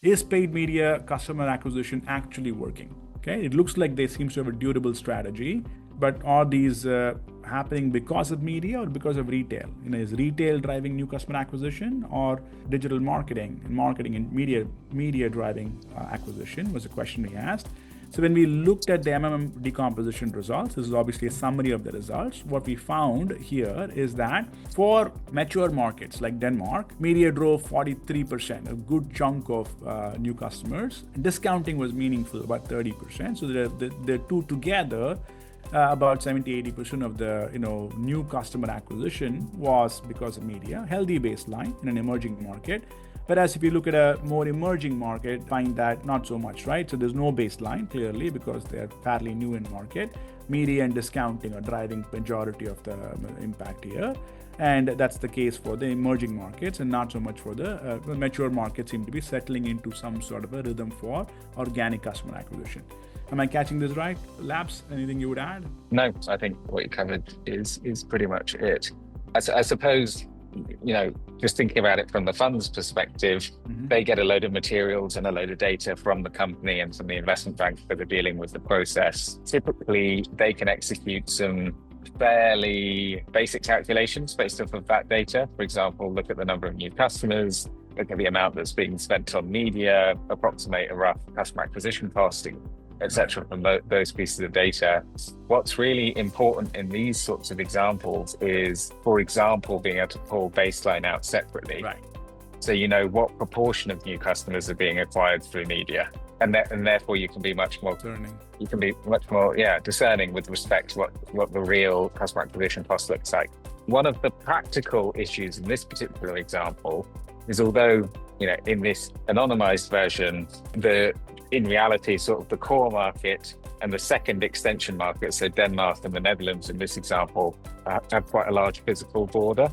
Is paid media customer acquisition actually working? Okay, it looks like there seems to have a durable strategy, but are these happening because of media or because of retail? Is retail driving new customer acquisition, or digital marketing and media driving acquisition, was a question we asked. So when we looked at the decomposition results, this is obviously a summary of the results. What we found here is that for mature markets like Denmark, media drove 43%, a good chunk of new customers. Discounting was meaningful, about 30%. So the two together, about 70-80% of the new customer acquisition was because of media. Healthy baseline in an emerging market. Whereas if you look at a more emerging market, find that not so much, right? So there's no baseline, clearly, because they're fairly new in market. Media and discounting are driving majority of the impact here. And that's the case for the emerging markets, and not so much for the mature markets seem to be settling into some sort of a rhythm for organic customer acquisition. Am I catching this right? Labs, anything you would add? No, I think what you covered is pretty much it. I suppose, just thinking about it from the fund's perspective, they get a load of materials and a load of data from the company and from the investment bank that are dealing with the process. Typically, they can execute some fairly basic calculations based off of that data. For example, look at the number of new customers, look at the amount that's being spent on media, approximate a rough customer acquisition costing, etc. from those pieces of data. What's really important in these sorts of examples is, for example, being able to pull baseline out separately. Right. So you know what proportion of new customers are being acquired through media. And therefore you can be much more discerning with respect to what the real customer acquisition cost looks like. One of the practical issues in this particular example is, although in this anonymized version, in reality, sort of the core market and the second extension market, so Denmark and the Netherlands in this example, have quite a large physical border.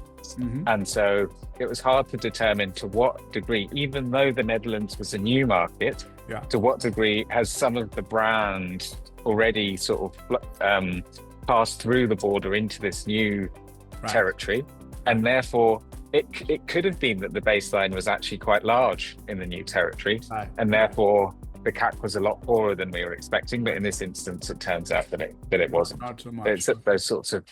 And so it was hard to determine to what degree, even though the Netherlands was a new market, to what degree has some of the brand already sort of passed through the border into this new territory. And therefore, it could have been that the baseline was actually quite large in the new territory. And therefore, the CAC was a lot poorer than we were expecting, but in this instance, it turns out that it wasn't. Not so much. It's those sorts of